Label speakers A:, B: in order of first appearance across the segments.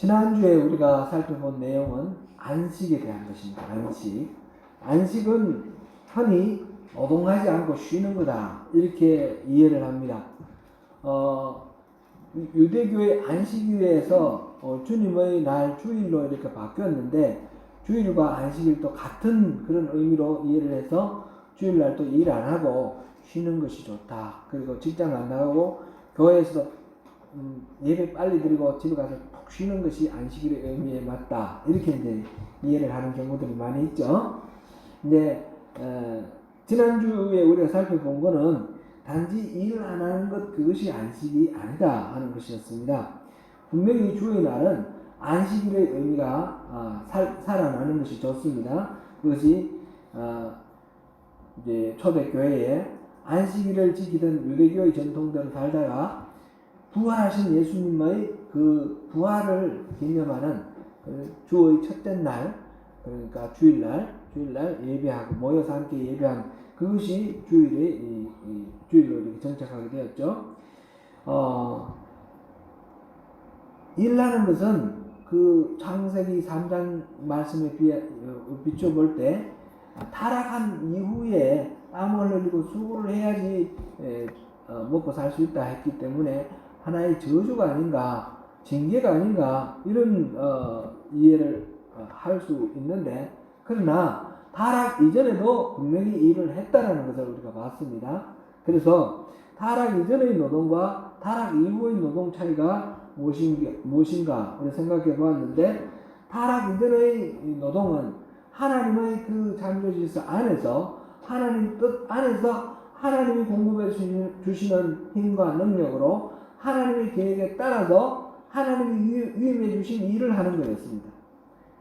A: 지난주에 우리가 살펴본 내용은 안식에 대한 것입니다. 안식은 흔히 노동하지 않고 쉬는 거다, 이렇게 이해를 합니다. 유대교의 안식일에서 주님의 날 주일로 이렇게 바뀌었는데, 주일과 안식일도 같은 그런 의미로 이해를 해서 주일날 또 일 안 하고 쉬는 것이 좋다. 그리고 직장 안 나가고 교회에서도 예배 빨리 드리고 집에 가서 푹 쉬는 것이 안식일의 의미에 맞다, 이렇게 이제 이해를 하는 경우들이 많이 있죠. 근데 지난주에 우리가 살펴본 거는 단지 일 안 하는 것, 그것이 안식이 아니다 하는 것이었습니다. 분명히 주의 날은 안식일의 의미가 살아나는 것이 좋습니다. 그것이 이제 초대교회에 안식일을 지키던 유대교의 전통대로 살다가 부활하신 예수님의 그 부활을 기념하는 주의 첫째 날, 그러니까 주일날 예배하고 모여서 함께 예배한 그것이 주일로 이렇게 정착하게 되었죠. 일하는 것은 그 창세기 3장 말씀에 비춰볼 때 타락한 이후에 땀을 흘리고 수고를 해야지 먹고 살 수 있다 했기 때문에 하나의 저주가 아닌가, 징계가 아닌가, 이런 이해를 할 수 있는데, 그러나 타락 이전에도 분명히 일을 했다라는 것을 우리가 봤습니다. 그래서 타락 이전의 노동과 타락 이후의 노동 차이가 무엇인가 우리 생각해 보았는데, 타락 이전의 노동은 하나님의 그 창조 질서 안에서, 하나님 뜻 안에서 하나님이 공급해 주시는 힘과 능력으로 하나님의 계획에 따라서 하나님이 위임해 주신 일을 하는 거였습니다.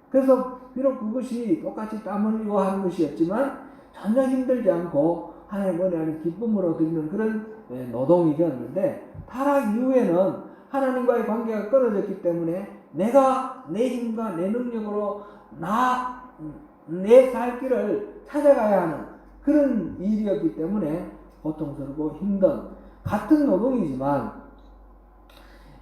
A: 그래서 비록 그것이 똑같이 땀 흘리고 하는 것이었지만 전혀 힘들지 않고 하나님 은혜하는 기쁨으로 드리는 그런 노동이 되었는데, 타락 이후에는 하나님과의 관계가 끊어졌기 때문에 내가 내 힘과 내 능력으로 내 살 길을 찾아가야 하는 그런 일이었기 때문에 고통스럽고 힘든, 같은 노동이지만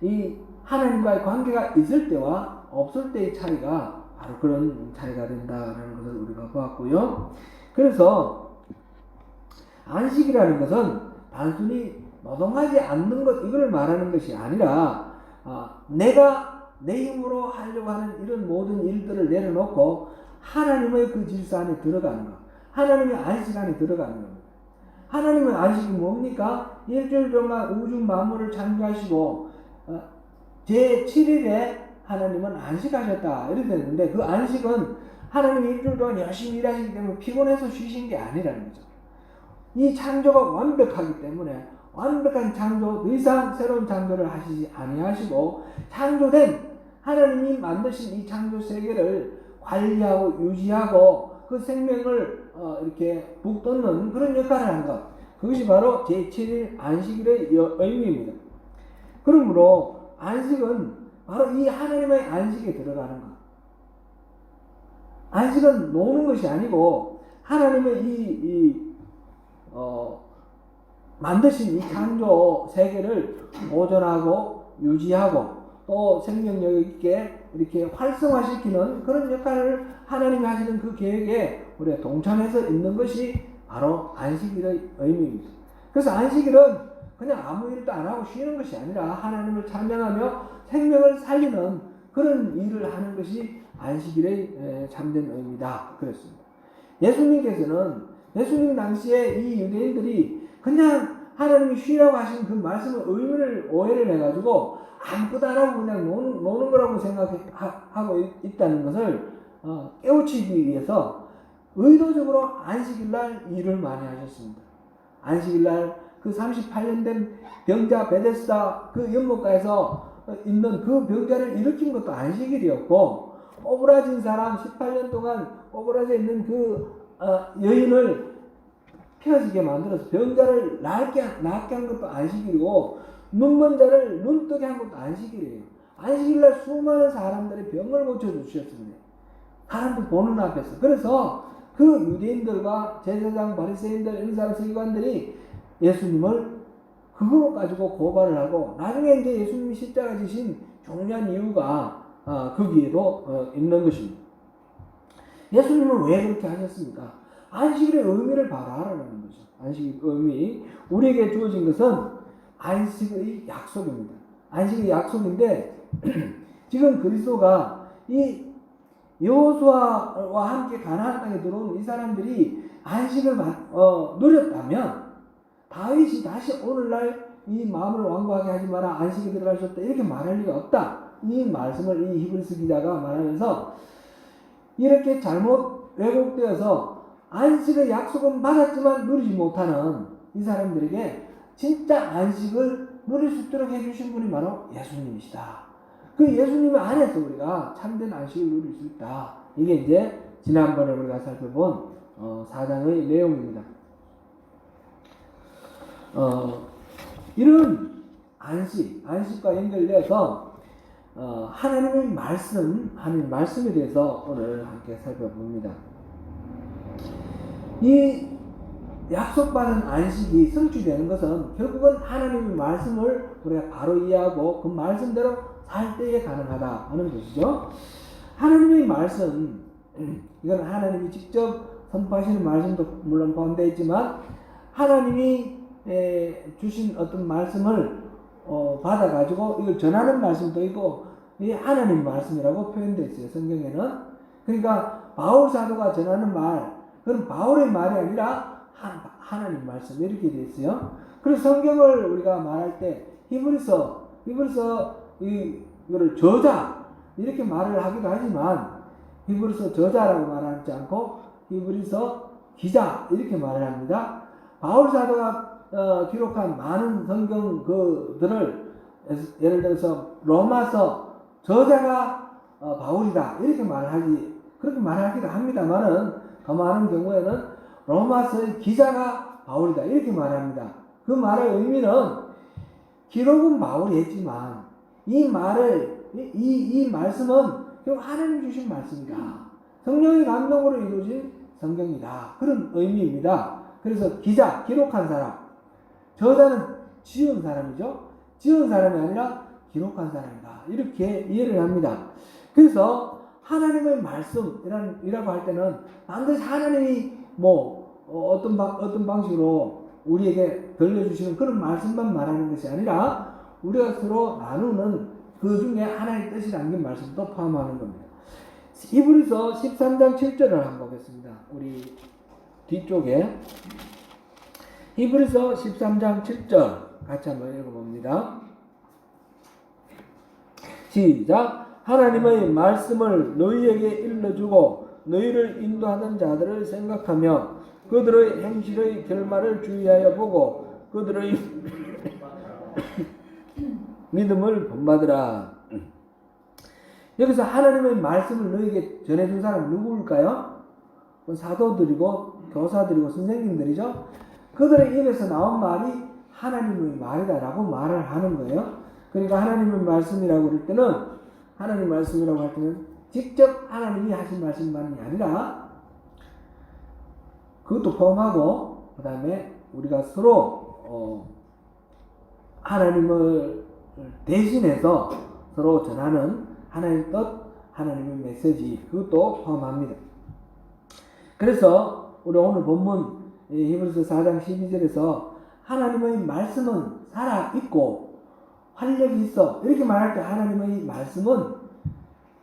A: 이 하나님과의 관계가 있을 때와 없을 때의 차이가 바로 그런 차이가 된다는 것을 우리가 보았고요. 그래서 안식이라는 것은 단순히 노동하지 않는 것, 이걸 말하는 것이 아니라 내가 내 힘으로 하려고 하는 이런 모든 일들을 내려놓고 하나님의 그 질서 안에 들어가는 것, 하나님의 안식 안에 들어가는 겁니다. 하나님의 안식이 뭡니까? 일주일 동안 우주 만물을 창조하시고 제7일에 하나님은 안식하셨다, 이렇게 되는데, 그 안식은 하나님이 일주일 동안 열심히 일하시기 때문에 피곤해서 쉬신 게 아니라는 거죠. 이 창조가 완벽하기 때문에 완벽한 창조, 더 이상 새로운 창조를 하시지 아니하시고 창조된 하나님이 만드신 이 창조 세계를 관리하고 유지하고 그 생명을 이렇게 북돋는 그런 역할을 하는 것, 그것이 바로 제7일 안식일의 의미입니다. 그러므로 안식은 바로 이 하나님의 안식에 들어가는 것. 안식은 노는 것이 아니고 하나님의 만드신 이 창조 세계를 보존하고 유지하고 또 생명력 있게 이렇게 활성화시키는 그런 역할을 하나님이 하시는 그 계획에 우리가 동참해서 있는 것이 바로 안식일의 의미입니다. 그래서 안식일은 그냥 아무 일도 안 하고 쉬는 것이 아니라 하나님을 찬양하며 생명을 살리는 그런 일을 하는 것이 안식일의 참된 의미다, 그랬습니다. 예수님 당시에 이 유대인들이 그냥 하나님이 쉬라고 하신 그 말씀을 오해를 해가지고 아무것도 안 하고 그냥 노는 거라고 생각하고 있다는 것을 깨우치기 위해서 의도적으로 안식일날 일을 많이 하셨습니다. 안식일날 그 38년 된 병자 베데스다 그 연못가에서 있는 그 병자를 일으킨 것도 안식일이었고, 오그라진 사람 18년 동안 오그라져 있는 그 여인을 펴지게 만들어서 병자를 낫게 한 것도 안식일이고, 눈먼 자를 눈뜨게 한 것도 안식일이에요. 안식일날 수많은 사람들의 병을 고쳐주셨습니다. 사람들 보는 앞에서. 그래서 그 유대인들과 제사장 바리새인들, 인사 서기관들이 예수님을 그거 가지고 고발을 하고, 나중에 이제 예수님이 십자가 지신 중요한 이유가 거기에도 있는 것입니다. 예수님은 왜 그렇게 하셨습니까? 안식일의 의미를 바로 알아라는 거죠. 안식의 의미. 우리에게 주어진 것은 안식의 약속입니다. 안식의 약속인데 지금 그리스도가 이 여호수아와 함께 가나안 땅에 들어온 이 사람들이 안식을 누렸다면 다윗이 다시 오늘날 이 마음을 완고하게 하지 마라, 안식에 들어갈 수 없다, 이렇게 말할 리가 없다. 이 말씀을 이 히브리서 기자가 말하면서 이렇게 잘못 왜곡되어서 안식의 약속은 받았지만 누리지 못하는 이 사람들에게 진짜 안식을 누릴 수 있도록 해주신 분이 바로 예수님이시다. 그 예수님 안에서 우리가 참된 안식을 누릴 수 있다. 이게 이제 지난번에 우리가 살펴본 4장의 내용입니다. 이런 안식과 연결돼서 하나님의 말씀에 대해서 오늘 함께 살펴봅니다. 이 약속받은 안식이 성취되는 것은 결국은 하나님의 말씀을 우리가 바로 이해하고 그 말씀대로 살 때에 가능하다 하는 것이죠. 하나님의 말씀, 이건 하나님이 직접 선포하시는 말씀도 물론 포함되어 있지만 하나님이 주신 어떤 말씀을 받아가지고 이걸 전하는 말씀도 있고 이 하나님 말씀이라고 표현되어 있어요. 성경에는. 그러니까 바울 사도가 전하는 말, 그건 바울의 말이 아니라 하나님 말씀 이렇게 되어 있어요. 그래서 성경을 우리가 말할 때 히브리서 이거를 저자 이렇게 말을 하기도 하지만 히브리서 저자라고 말하지 않고 히브리서 기자 이렇게 말을 합니다. 바울 사도가 기록한 많은 성경 그들을 예를 들어서 로마서 저자가 바울이다 이렇게 그렇게 말하기도 합니다만은 더 많은 경우에는 로마서의 기자가 바울이다 이렇게 말합니다. 그 말의 의미는 기록은 바울이 했지만 이 말씀은 결국 하나님 주신 말씀이다. 성령의 감동으로 이루어진 성경이다. 그런 의미입니다. 그래서 기자, 기록한 사람, 저자는 지은 사람이죠. 지은 사람이 아니라 기록한 사람이다. 이렇게 이해를 합니다. 그래서 하나님의 말씀이라고 할 때는 반드시 하나님이 어떤 방식으로 우리에게 들려주시는 그런 말씀만 말하는 것이 아니라 우리가 서로 나누는 그 중에 하나의 뜻이 담긴 말씀도 포함하는 겁니다. 히브리서 13장 7절을 한번 보겠습니다. 우리 뒤쪽에 히브리서 13장 7절 같이 한번 읽어봅니다. 시작. 하나님의 말씀을 너희에게 일러주고 너희를 인도하던 자들을 생각하며 그들의 행실의 결말을 주의하여 보고 그들의 믿음을 본받으라. 여기서 하나님의 말씀을 너희에게 전해준 사람은 누구일까요? 사도들이고 교사들이고 선생님들이죠. 그들의 입에서 나온 말이 하나님의 말이다라고 말을 하는 거예요. 그러니까 하나님의 말씀이라고 할 때는 하나님 말씀이라고 할 때는 직접 하나님이 하신 말씀만이 아니라 그것도 포함하고 그 다음에 우리가 서로 하나님을 대신해서 서로 전하는 하나님의 뜻, 하나님의 메시지 그것도 포함합니다. 그래서 우리 오늘 본문 히브리서 4장 12절에서 하나님의 말씀은 살아있고 활력이 있어 이렇게 말할 때 하나님의 말씀은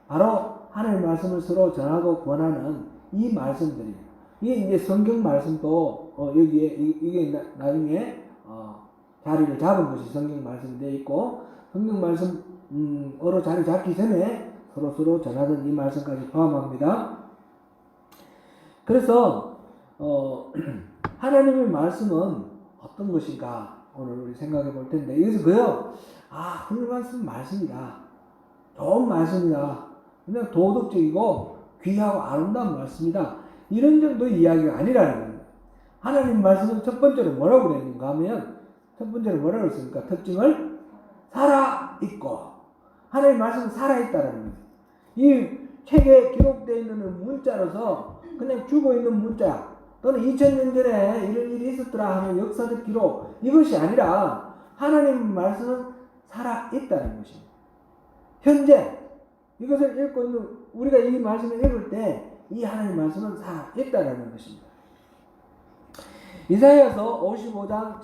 A: 바로 하나님의 말씀을 서로 전하고 권하는 이 말씀들이에요. 이게 이제 성경 말씀도 여기에 이게 나중에 자리를 잡은 것이 성경 말씀이 되어 있고 성경 말씀으로 자리 잡기 전에 서로 전하던 이 말씀까지 포함합니다. 그래서 하나님의 말씀은 어떤 것인가 오늘 우리 생각해 볼 텐데 여기서 훌륭한 말씀이다. 좋은 말씀이다. 그냥 도덕적이고 귀하고 아름다운 말씀이다. 이런 정도의 이야기가 아니라는 겁니다. 하나님 말씀은 첫 번째로 뭐라고 그랬는가 하면 첫 번째로 뭐라고 했습니까? 특징을 살아있고 하나님 말씀은 살아있다는 겁니다. 이 책에 기록되어 있는 문자로서 그냥 죽어있는 문자 또는 2000년 전에 이런 일이 있었더라 하는 역사적 기록 이것이 아니라 하나님 말씀은 살아있다는 것입니다. 현재 이것을 읽고 있는 우리가 이 말씀을 읽을 때 이 하나님 말씀은 살아있다라는 것입니다. 이사야서 55장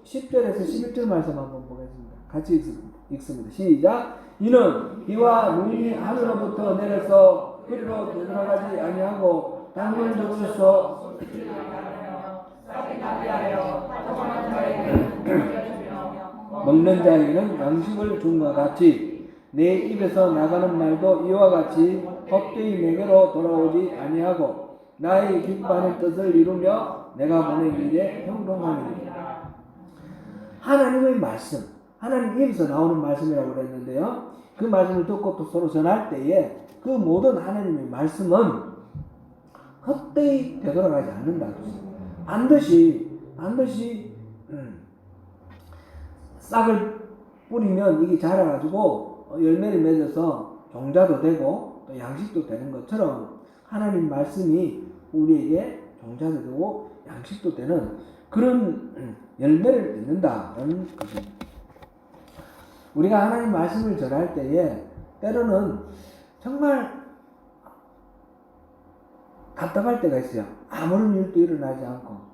A: 10절에서 11절 말씀 한번 보겠습니다. 같이 읽습니다. 시작. 이는 비와 눈이 하늘로부터 내려서 그리로 되돌아가지 아니하고 땅을 적셔서 먹는 자에게는 양식을 준과 같이 내 입에서 나가는 말도 이와 같이 헛되이 내게로 돌아오지 아니하고 나의 기뻐하는 뜻을 이루며 내가 보낸 일에 형통하느니라. 하나님의 말씀, 하나님 입에서 나오는 말씀이라고 그랬는데요. 그 말씀을 듣고 또 서로 전할 때에 그 모든 하나님의 말씀은 헛되이 되돌아가지 않는다. 반드시 싹을 뿌리면 이게 자라가지고 열매를 맺어서 종자도 되고 또 양식도 되는 것처럼 하나님 말씀이 우리에게 종자도 되고 양식도 되는 그런 열매를 맺는다는 것입니다. 우리가 하나님 말씀을 전할 때에 때로는 정말 답답할 때가 있어요. 아무런 일도 일어나지 않고.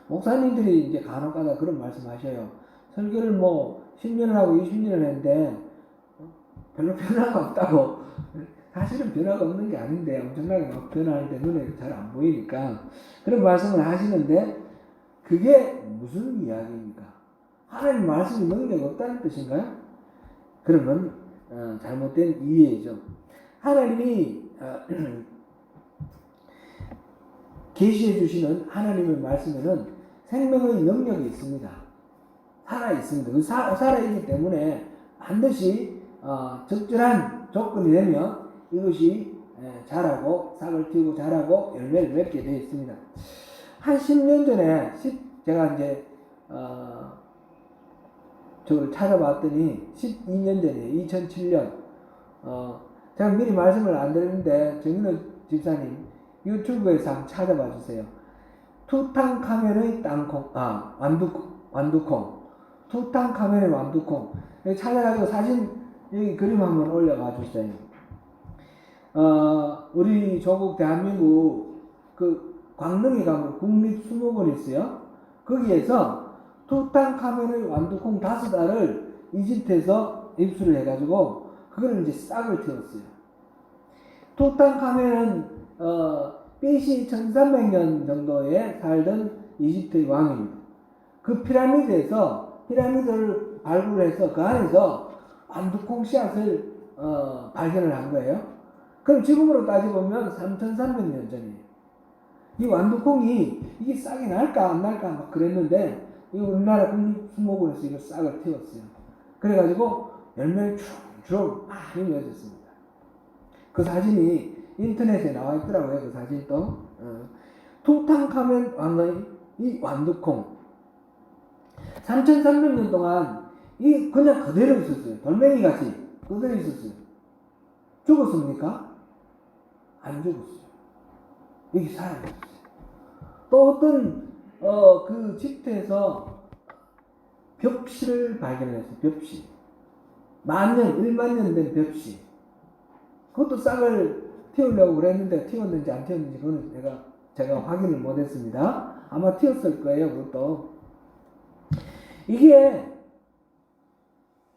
A: 목사님들이 이제 간혹가다 그런 말씀 하셔요. 설교를 뭐 10년을 하고 20년을 했는데 별로 변화가 없다고. 사실은 변화가 없는 게 아닌데 엄청나게 막 변화하는데 눈에 잘 안 보이니까 그런 말씀을 하시는데 그게 무슨 이야기입니까? 하나님 말씀이 능력이 없다는 뜻인가요? 그러면 잘못된 이해죠. 하나님이 계시해 주시는 하나님의 말씀에는 생명의 능력이 있습니다. 살아 있습니다. 그 살아 있기 때문에 반드시 적절한 조건이 되면 이것이 자라고 싹을 틔우고 자라고 열매를 맺게 되어 있습니다. 한 10년 전에 제가 이제 저걸 찾아봤더니 12년 전에 2007년 제가 미리 말씀을 안 드렸는데 정인호 집사님 유튜브에서 한번 찾아봐 주세요. 투탕카멘의 완두콩 투탕카멘의 완두콩 여기 찾아가지고 사진 여기 그림 한번 올려봐 주세요. 우리 조국 대한민국 그 광릉에 가면 국립수목원이 있어요. 거기에서 투탕카멘의 완두콩 5알을 이집트에서 입수를 해가지고 그거를 이제 싹을 틔웠어요. 투탕카멘은 BC 1300년 정도에 살던 이집트의 왕입니다. 그 피라미드를 발굴해서 그 안에서 완두콩 씨앗을 발견을 한 거예요. 그럼 지금으로 따져보면 3300년 전이에요. 이 완두콩이 이게 싹이 날까 안 날까 막 그랬는데 이 우리나라 국립수목원에서 이거 싹을 틔웠어요. 그래가지고 열매를 쭉쭉 많이 맺었습니다. 그 사진이 인터넷에 나와 있더라고요. 그 사진도. 투탕카멘 왕의 이 완두콩 3300년 동안 이 그냥 그대로 있었어요. 돌멩이 같이 그대로 있었어요. 죽었습니까? 안 죽었어요. 여기 살아있었어요. 또 어떤 그 집터에서 벽시를 발견했어요. 벽시. 1만 년 된 벽시. 그것도 싹을 틔우려고 그랬는데 틔웠는지 안 틔웠는지 그거는 제가 확인을 못했습니다. 아마 틔웠을 거예요. 그것도. 이게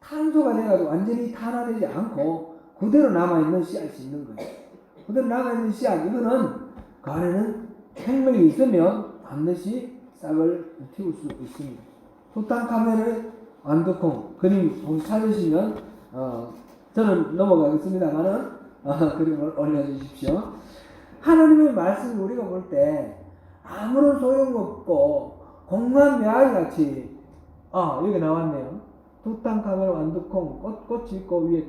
A: 탄소가 돼가지고 완전히 탄화되지 않고 그대로 남아있는 씨앗이 있는 거예요. 그대로 남아있는 씨앗, 이거는 그 안에는 생명이 있으면 반드시 싹을 틔울 수 있습니다. 투탕카멘의 완두콩 그림 찾으시면 저는 넘어가겠습니다만은 그림을 올려주십시오. 하나님의 말씀을 우리가 볼 때 아무런 소용없고 공간 메아리 같이 여기 나왔네요. 투탕카멘 완두콩 꽃이 있고 위에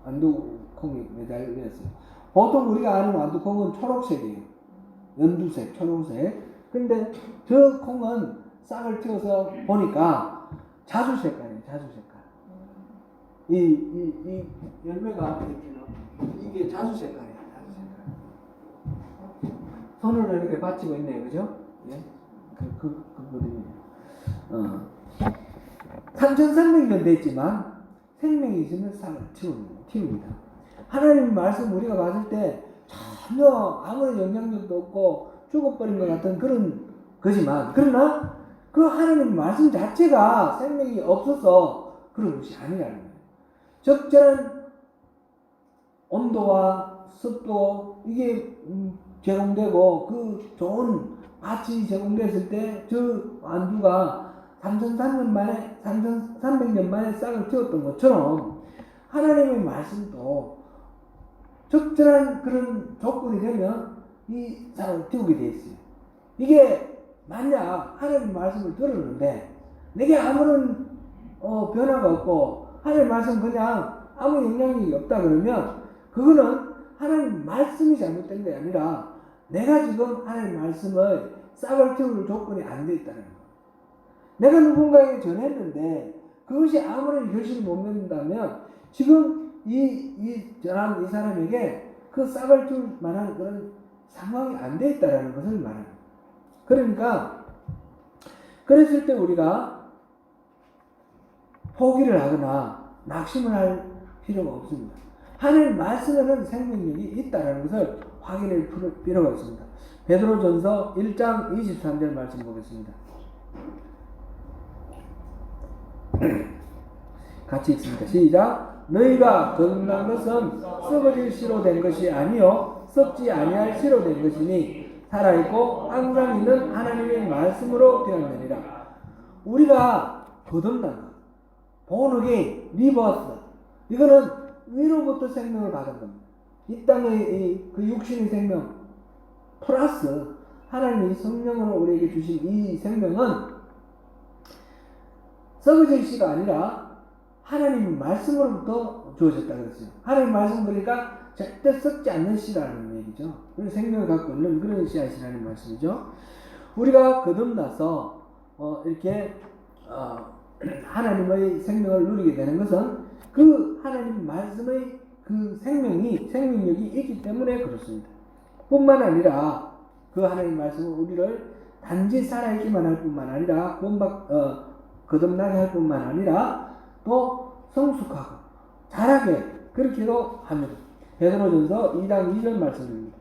A: 완두콩이 매달려 있어요. 보통 우리가 아는 완두콩은 초록색이에요. 연두색, 초록색. 근데 저 콩은 싹을 틔워서 보니까 자주 색깔이에요. 자주 색깔. 이 열매가 이게 자주 색깔이에요. 자주 색깔. 손으로 이렇게 받치고 있네요. 그죠? 예? 그 그림이에요. 3300년 됐지만 생명이 있으면 싹을 틔웁니다. 하나님 말씀 우리가 봤을 때 전혀 아무런 영향력도 없고 죽어버린 것 같은 그런 거지만, 그러나 그 하나님 말씀 자체가 생명이 없어서 그런 것이 아니라는 거예요. 적절한 온도와 습도 이게 제공되고 그 좋은 밭이 제공됐을 때 저 안주가 3,300년 만에 싹을 틔웠던 것처럼 하나님의 말씀도 적절한 그런 조건이 되면 이 싹을 틔우게 되어 있어요. 이게 만약 하나님 말씀을 들었는데 내게 아무런 변화가 없고 하나님 말씀 그냥 아무 영향력이 없다 그러면 그거는 하나님 말씀이 잘못된 게 아니라 내가 지금 하나님 말씀을 싹을 틔울 조건이 안 돼 있다는 거예요. 내가 누군가에게 전했는데 그것이 아무런 결실을 못 맺는다면 지금 이 사람에게 그 싹을 틔울 만한 그런 상황이 안 돼 있다는 것을 말합니다. 그러니까 그랬을 때 우리가 포기를 하거나 낙심을 할 필요가 없습니다. 하나님 말씀에는 생명력이 있다는 것을 확인할 필요가 있습니다. 베드로전서 1장 23절 말씀 보겠습니다. 같이 읽습니다. 시작. 너희가 거듭난 것은 썩어질 씨로 된 것이 아니요 썩지 아니할 씨로 된 것이니 살아있고 항상 있는 하나님의 말씀으로 되었느니라. 우리가 거듭난 것, 본어게인, 리버스, 이거는 위로부터 생명을 받은 겁니다. 이 땅의 그 육신의 생명 플러스 하나님이 성령으로 우리에게 주신 이 생명은 썩어질 씨가 아니라 하나님 말씀으로부터 주어졌다 그랬어요. 하나님 말씀 그러니까 절대 썩지 않는 씨라는 얘기죠. 그래서 생명을 갖고 있는 그런 씨앗이라는 말씀이죠. 우리가 거듭나서 이렇게 하나님의 생명을 누리게 되는 것은 그 하나님 말씀의 그 생명력이 있기 때문에 그렇습니다. 뿐만 아니라 그 하나님 말씀은 우리를 단지 살아있기만 할 뿐만 아니라 거듭나게 할 뿐만 아니라 또 성숙하고 자라게 그렇게도 합니다. 베드로전서 2장 2절 말씀입니다.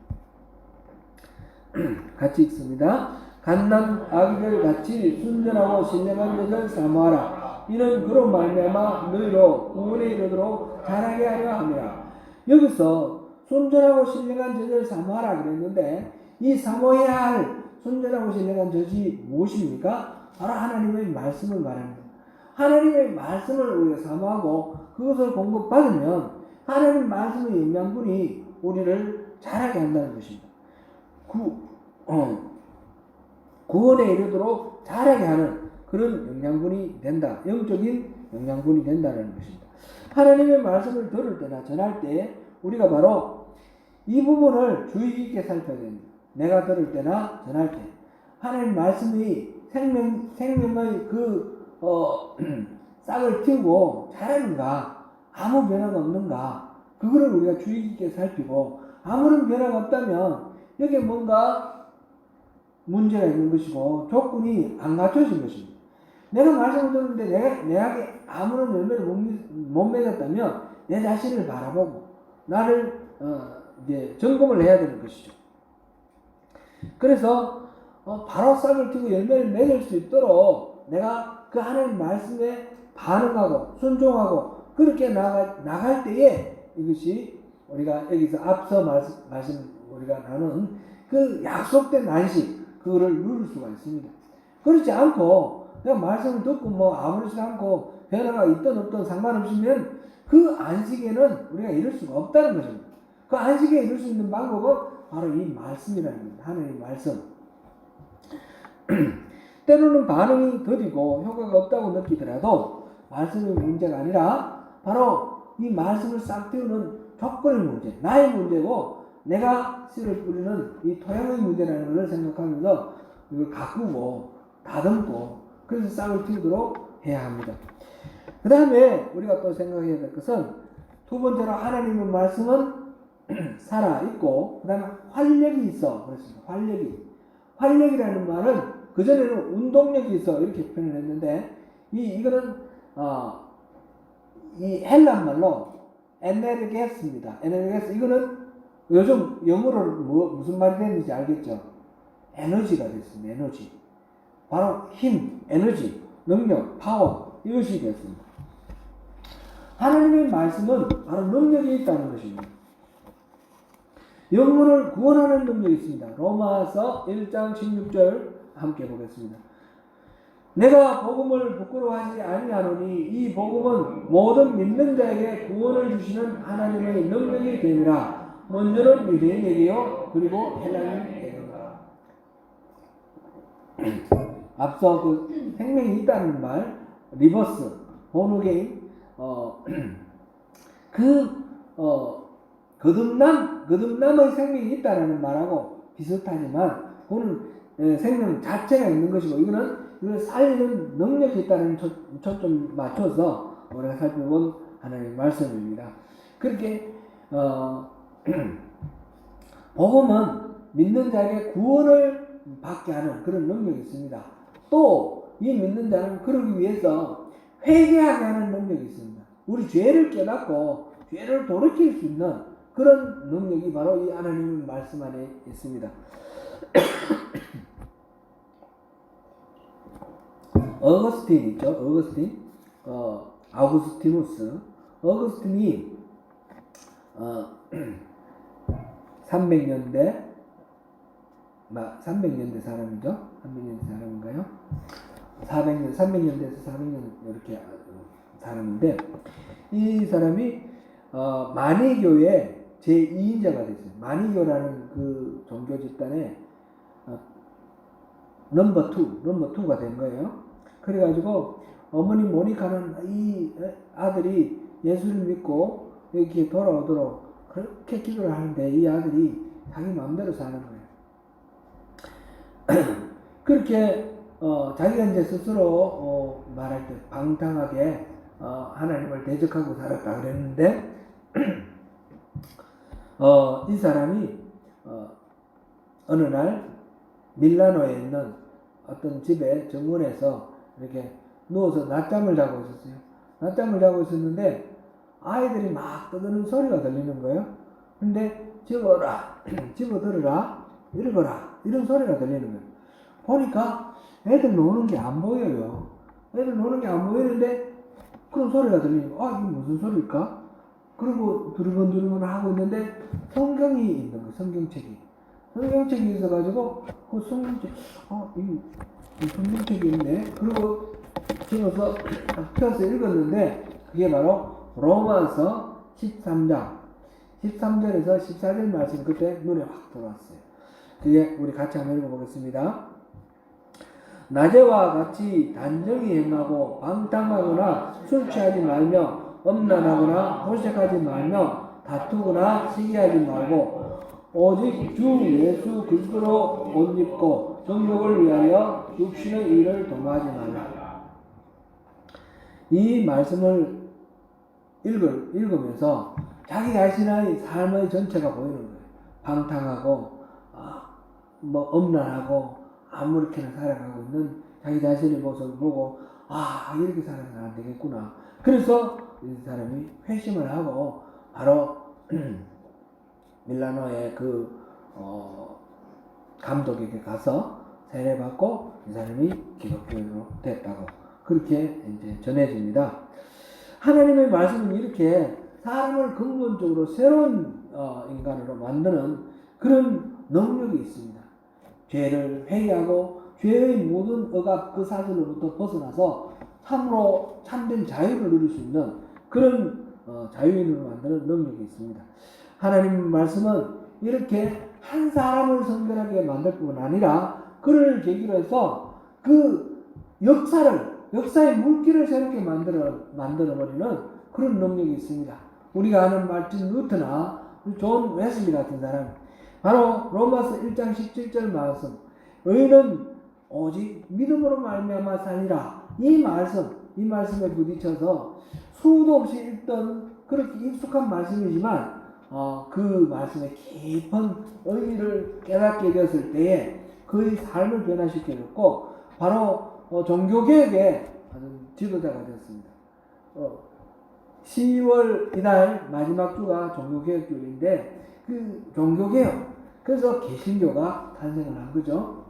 A: 같이 읽습니다. 갓난 아기들 같이 순전하고 신령한 것을 사모하라. 이는 그로 말미암아 너희로 구원에 이르도록 자라게 하려 함이라. 여기서 순전하고 신령한 젖을 사모하라 그랬는데 이 사모해야 할 순전하고 신령한 젖이 무엇입니까? 바로 하나님의 말씀을 말합니다. 하나님의 말씀을 우리가 사모하고 그것을 공급받으면 하나님 말씀의 영양분이 우리를 자라게 한다는 것입니다. 구원에 이르도록 자라게 하는 그런 영양분이 된다. 영적인 영양분이 된다는 것입니다. 하나님의 말씀을 들을 때나 전할 때 우리가 바로 이 부분을 주의 깊게 살펴야 됩니다. 내가 들을 때나 전할 때 하나님 말씀이 생명의 싹을 틔우고 자라는가, 아무 변화가 없는가, 그거를 우리가 주의 깊게 살피고 아무런 변화가 없다면 여기에 뭔가 문제가 있는 것이고 조건이 안 갖춰진 것입니다. 내가 말씀을 듣는데 내게 아무런 열매를 못 맺었다면 내 자신을 바라보고 나를 이제 점검을 해야 되는 것이죠. 그래서 바로 싹을 틔우고 열매를 맺을 수 있도록 내가 그 하나님 말씀에 반응하고 순종하고 그렇게 나갈 때에 이것이 우리가 여기서 앞서 말씀 우리가 나눈 그 약속된 안식 그거를 누릴 수가 있습니다. 그렇지 않고 내가 말씀을 듣고 아무렇지 않고 변화가 있든 없든 상관없으면 그 안식에는 우리가 이룰 수가 없다는 것입니다. 그 안식에 이룰 수 있는 방법은 바로 이 말씀이라는 겁니다. 하나님의 말씀. 때로는 반응이 더디고 효과가 없다고 느끼더라도 말씀의 문제가 아니라 바로 이 말씀을 싹 틔우는 조건의 문제, 나의 문제고 내가 씨를 뿌리는 이 토양의 문제라는 것을 생각하면서 이걸 가꾸고 다듬고 그래서 싹을 틔우도록 해야 합니다. 그 다음에 우리가 또 생각해야 될 것은 두 번째로 하나님의 말씀은 살아있고 그 다음에 활력이 있어. 그렇습니다. 활력이라는 말은 그전에는 운동력이 있어 이렇게 표현을 했는데 이거는 이 헬란 말로 에네르게스입니다. 에네르게스 이거는 요즘 영어로 무슨 말이 되는지 알겠죠? 에너지가 됐습니다. 에너지. 바로 힘, 에너지, 능력, 파워 이것이 됐습니다. 하나님의 말씀은 바로 능력이 있다는 것입니다. 영혼을 구원하는 능력이 있습니다. 로마서 1장 16절 함께 보겠습니다. 내가 복음을 부끄러워하지 아니하노니 이 복음은 모든 믿는 자에게 구원을 주시는 하나님의 능력이 됨이라. 먼저는 유대인에게요 그리고 헬라인에게라. 앞서 그 생명이 있다는 말 리버스 본어게인 거듭남의 생명이 있다는 말하고 비슷하지만 그거는 생명 자체가 있는 것이고 이거는 이걸 살리는 능력이 있다는 초점 맞춰서 우리가 살펴본 하나님의 말씀입니다. 그렇게 복음은 믿는 자에게 구원을 받게 하는 그런 능력이 있습니다. 또 이 믿는 자는 그러기 위해서 회개하게 하는 능력이 있습니다. 우리 죄를 깨닫고 죄를 돌이킬 수 있는 그런 능력이 바로 이 하나님의 말씀 안에 있습니다. 어거스틴 있죠? 어거스틴, 아우구스티누스. 어거스틴이 300년대 사람이죠? 300년대 사람인가요? 300년대에서 400년 이렇게 사람인데 이 사람이 마니교의 제2인자가 됐어요. 마니교라는 그 종교 집단의 넘버 2가 된 거예요. 그래가지고 어머니 모니카는 이 아들이 예수를 믿고 이렇게 돌아오도록 그렇게 기도를 하는데 이 아들이 자기 마음대로 사는 거예요. 그렇게 자기가 이제 스스로 말할 때 방탕하게 하나님을 대적하고 살았다 그랬는데 이 사람이 어느 날 밀라노에 있는 어떤 집에 정원에서 이렇게 누워서 낮잠을 자고 있었어요. 낮잠을 자고 있었는데 아이들이 막 떠드는 소리가 들리는 거예요. 근데 집어들어라, 읽어라 이런 소리가 들리는 거예요. 보니까 애들 노는 게 안 보여요. 애들 노는 게 안 보이는데 그런 소리가 들리니까 이게 무슨 소리일까? 그리고 두리번두리번 하고 있는데 성경이 있는 거예요. 성경책이 있어가지고 그 성경책 이 성경책이 있네. 그리고 집어서 펴서 읽었는데 그게 바로 로마서 13절에서 14절 말씀 그때 눈에 확 들어왔어요. 그게 우리 같이 한번 읽어보겠습니다. 낮에와 같이 단정히 행하고 방탕하거나 술 취하지 말며 엄란하거나 호색하지 말며 다투거나 시기하지 말고 오직 주 예수 그리스도로 옷 입고 정욕을 위하여 육신의 일을 도모하지 말라. 이 말씀을 읽으면서 자기 자신의 삶의 전체가 보이는 거예요. 방탕하고 엄란하고 아무렇게나 살아가고 있는 자기 자신의 모습을 보고 이렇게 살아서는 안 되겠구나. 그래서 이 사람이 회심을 하고 바로 밀라노의 그 감독에게 가서 세례받고 이 사람이 기독교인으로 됐다고 그렇게 이제 전해집니다. 하나님의 말씀은 이렇게 사람을 근본적으로 새로운 인간으로 만드는 그런 능력이 있습니다. 죄를 회개하고 죄의 모든 억압 그 사슬로부터 벗어나서 참으로 참된 자유를 누릴 수 있는 그런 자유인으로 만드는 능력이 있습니다. 하나님 말씀은 이렇게 한 사람을 성결하게 만들 뿐 아니라 그를 계기로 해서 그 역사의 물길을 새롭게 만들어버리는 그런 능력이 있습니다. 우리가 아는 말틴 루터나 존 웨슬리 같은 사람, 바로 로마서 1장 17절 말씀, 의인은 오직 믿음으로 말미암아 살리라. 이 말씀에 부딪혀서 수도 없이 읽던 그렇게 익숙한 말씀이지만 그 말씀의 깊은 의미를 깨닫게 되었을 때에 그의 삶을 변화시켜줬고 바로 종교개혁의 지도자가 되었습니다. 10월 이날 마지막 주가 종교개혁주일인데 그 종교개혁, 그래서 개신교가 탄생을 한 거죠.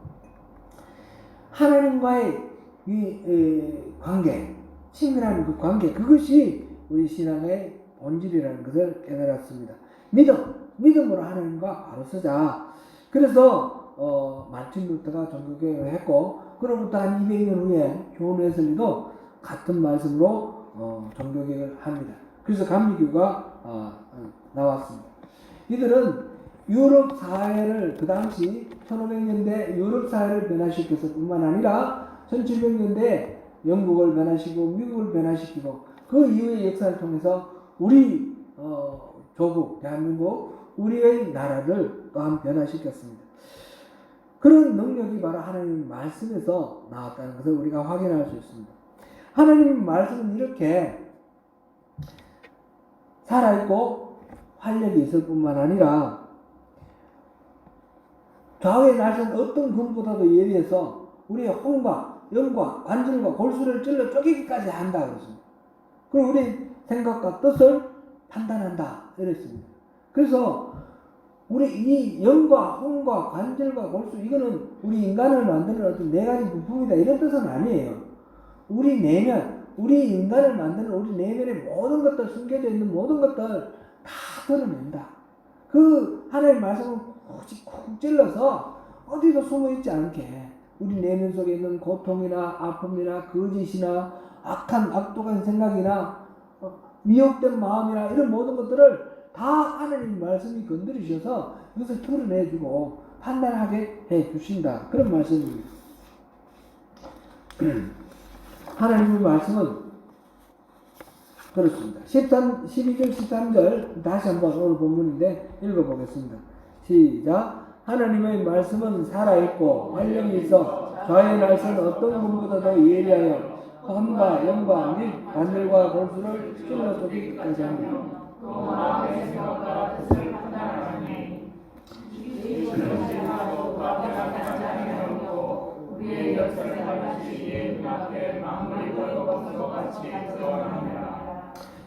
A: 하나님과의 이 관계, 친밀한 그 관계, 그것이 우리 신앙의 본질이라는 것을 깨달았습니다. 믿음으로 하나님과 바로 서자. 그래서 마틴 루터가 종교개혁을 했고, 그로부터 한 200년 후에 존 웨슬리도 같은 말씀으로 종교개혁을 합니다. 그래서 감리교가 나왔습니다. 이들은 유럽 사회를, 그 당시 1500년대 유럽 사회를 변화시켰을 뿐만 아니라 1700년대 영국을 변화시키고 미국을 변화시키고 그 이후의 역사를 통해서 우리 조국 대한민국 우리의 나라를 또한 변화시켰습니다. 그런 능력이 바로 하나님 말씀에서 나왔다는 것을 우리가 확인할 수 있습니다. 하나님 말씀은 이렇게 살아있고 활력이 있을 뿐만 아니라 좌우의 날선 어떤 금보다도 예리해서 우리의 혼과 영과 관절과 골수를 찔러 쪼개기까지 한다 그랬습니다. 그리고 우리 생각과 뜻을 판단한다 이랬습니다. 그래서 우리 이 영과 혼과 관절과 골수, 이거는 우리 인간을 만드는 어떤 네 가지 부품이다 이런 뜻은 아니에요. 우리 내면, 우리 인간을 만드는 우리 내면의 모든 것들, 숨겨져 있는 모든 것들 다 드러낸다. 그 하나님의 말씀을 콕 찔러서 어디도 숨어있지 않게 우리 내면 속에 있는 고통이나 아픔이나 거짓이나 악독한 생각이나 미혹된 마음이나 이런 모든 것들을 다 하나님 말씀이 건드리셔서 이것을 드러내주고 판단하게 해주신다. 그런 말씀입니다. 하나님의 말씀은 그렇습니다. 12절 13절 다시 한번 오늘 본문인데 읽어보겠습니다. 시작. 하나님의 말씀은 살아있고 활력이 있어 좌의 날선 어떤 분보다도 예리하여 혼과 영과 및 관절과 골수를 찔러 쪼개기까지 합니다.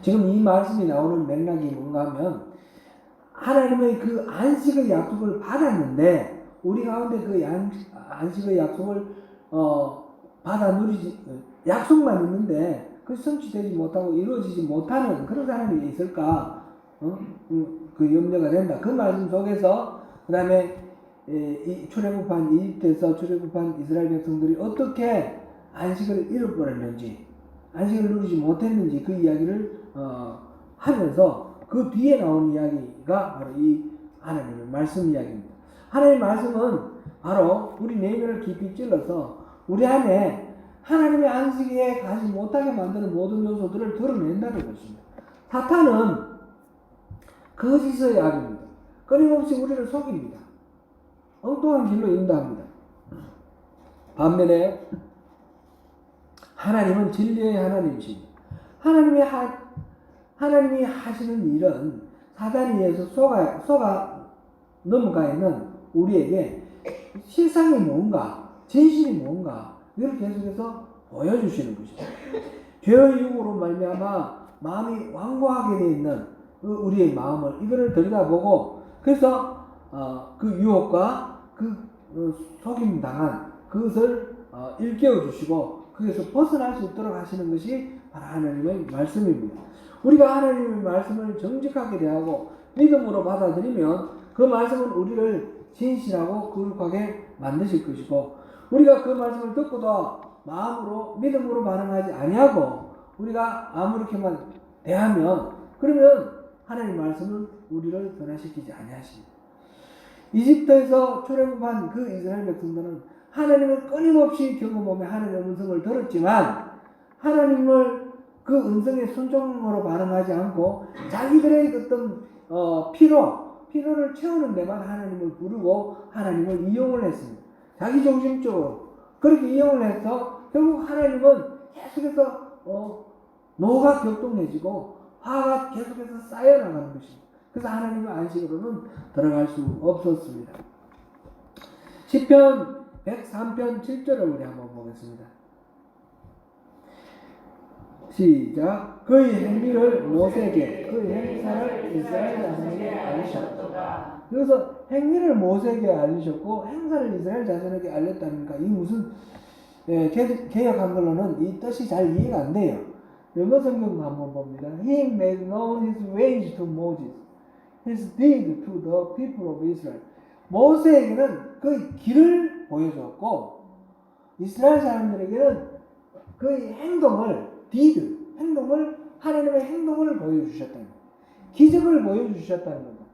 A: 지금 이 말씀이 나오는 맥락이 뭔가 하면 하나님의 그 안식의 약속을 받았는데 우리 가운데 그 안식의 약속을 받아 누리지, 약속만 있는데 그 성취되지 못하고 이루어지지 못하는 그런 사람이 있을까? 그 염려가 된다. 그 말씀 속에서 그 다음에 출애굽한 이집트에서 출애굽한 이스라엘 백성들이 어떻게 안식을 잃어버렸는지, 안식을 누리지 못했는지 그 이야기를 하면서 그 뒤에 나온 이야기가 바로 이 하나님의 말씀 이야기입니다. 하나님의 말씀은 바로 우리 내면을 깊이 찔러서 우리 안에 하나님의 안식에 가지 못하게 만드는 모든 요소들을 드러낸다는 것입니다. 사탄은 거짓의 악입니다. 끊임없이 우리를 속입니다. 엉뚱한 길로 인도합니다. 반면에 하나님은 진리의 하나님이십니다. 하나님이 하시는 일은 사단에 의해서 속아 넘어가 있는 우리에게 실상이 뭔가, 진실이 뭔가 이걸 계속해서 보여주시는 것입니다. 죄의 유혹으로 말미암아 마음이 완고하게 되어 있는 우리의 마음을 이거를 들여다보고 그래서 그 유혹과 그 속임 당한 그것을 일깨워 주시고 거기서 벗어날 수 있도록 하시는 것이 바로 하나님의 말씀입니다. 우리가 하나님의 말씀을 정직하게 대하고 믿음으로 받아들이면 그 말씀은 우리를 진실하고 거룩하게 만드실 것이고 우리가 그 말씀을 듣고도 마음으로 믿음으로 반응하지 아니하고 우리가 아무렇게만 대하면 그러면 하나님의 말씀은 우리를 변화시키지 아니하십니다. 이집트에서 출애굽한 그 이스라엘 백성들은 하나님을 끊임없이 경험하며 하나님의 음성을 들었지만 하나님을 그 음성에 순종으로 반응하지 않고 자기들의 어떤 필요를 채우는 데만 하나님을 부르고 하나님을 이용을 했습니다. 자기 중심적으로 그렇게 이용을 해서 결국 하나님은 계속해서 노가 격동해지고 화가 계속해서 쌓여나가는 것입니다. 그래서 하나님의 안식으로는 들어갈 수 없었습니다. 시편 103편 7절을 우리 한번 보겠습니다. 시작. 그의 행위를 모세에게 그의 행사를 이스라엘 자손에게 알리셨다. 여기서 행위를 모세에게 알리셨고 행사를 이스라엘 자손에게 알렸다니까 이 무슨 개역 한글로는 이 뜻이 잘 이해가 안 돼요. 영어 성경 한번 봅니다. He made known his ways to Moses, his deed to the people of Israel. 모세에게는 그의 길을 보여주었고 이스라엘 사람들에게는 그의 행동을 deed, 행동을 하나님의 행동을 보여주셨다는 거예요. 기적을 보여주셨다는 겁니다.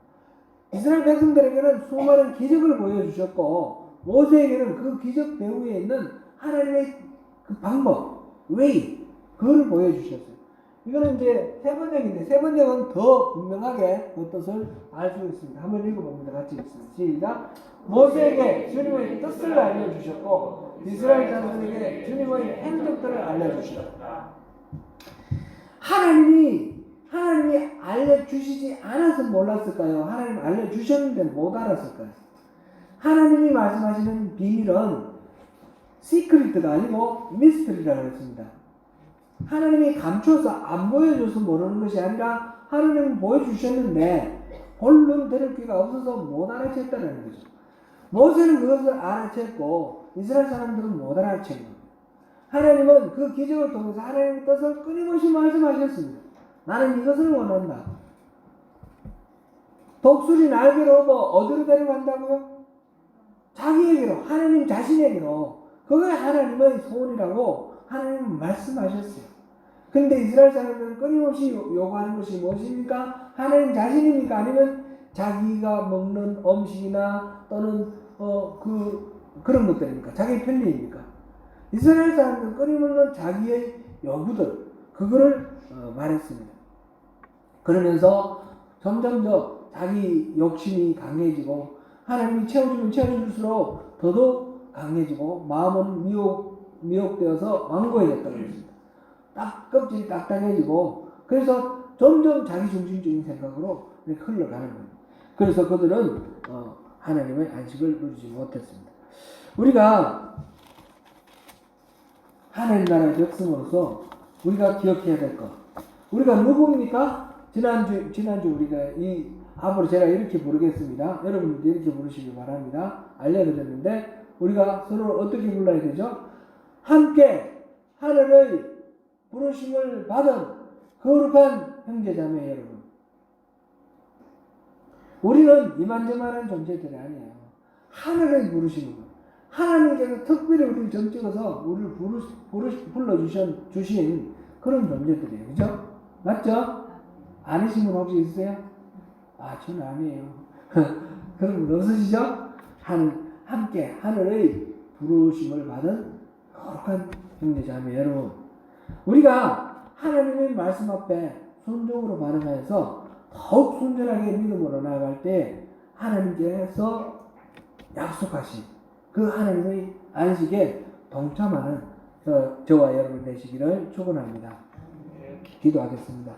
A: 이스라엘 백성들에게는 수많은 기적을 보여주셨고 모세에게는 그 기적 배후에 있는 하나님의 그 방법, way, 그걸 보여주셨어요. 이거는 이제 세 번역인데 세 번역은 더 분명하게 그 뜻을 알 수 있습니다. 한번 읽어봅니다. 같이 읽습니다. 시작. 모세에게 주님의 뜻을 알려주셨고 이스라엘 자손에게 주님의 행적들을 알려주셨다. 하나님이 알려주시지 않아서 몰랐을까요? 하나님 알려주셨는데 못 알았을까요? 하나님이 말씀하시는 비밀은 시크릿가 아니고 미스터리라고 했습니다. 하나님이 감춰서 안 보여줘서 모르는 것이 아니라 하나님은 보여주셨는데 본론 들을 귀가 없어서 못 알아챘다는 거죠. 모세는 그것을 알아챘고 이스라엘 사람들은 못 알아챘는 겁니다. 하나님은 그 기적을 통해서 하나님의 뜻을 끊임없이 말씀하셨습니다. 나는 이것을 원한다. 독수리 날개로 업어 어디로 데려간다고요? 자기에게로, 하나님 자신에게로. 그게 하나님의 소원이라고 하나님은 말씀하셨어요. 그런데 이스라엘 사람들은 끊임없이 요구하는 것이 무엇입니까? 하나님 자신입니까? 아니면 자기가 먹는 음식이나 또는 그런 것들입니까? 자기의 편리입니까? 이스라엘 사람들은 끊임없는 자기의 요구들, 그거를 말했습니다. 그러면서 점점 더 자기 욕심이 강해지고 하나님이 채워주면 채워줄수록 더더욱 강해지고 마음은 미혹되어서 완고해졌다고 했습니다. 껍질이 딱딱해지고 그래서 점점 자기 중심적인 생각으로 흘러가는 거예요. 그래서 그들은 하나님의 안식을 누리지 못했습니다. 우리가 하나님 나라의 백성으로서 우리가 기억해야 될 것. 우리가 누구입니까? 지난주 우리가 이 앞으로 제가 이렇게 부르겠습니다. 여러분들도 이렇게 부르시기 바랍니다. 알려드렸는데 우리가 서로 어떻게 불러야 되죠? 함께 하늘의 부르심을 받은 거룩한 형제자매 여러분. 우리는 이만저만한 존재들이 아니에요. 하늘의 부르심을 하나님께서 특별히 우리를 점찍어서 우리를 불러주신 그런 존재들이에요. 그죠? 맞죠? 아니신 분 혹시 있어요? 저는 아니에요. 그런 분 없으시죠? 함께 하늘의 부르심을 받은 거룩한 형제자매 여러분. 우리가 하나님의 말씀 앞에 순종으로 반응하여서 더욱 순전하게 믿음으로 나아갈 때 하나님께서 약속하신 그 하나님의 안식에 동참하는 저와 여러분 되시기를 축원합니다. 기도하겠습니다.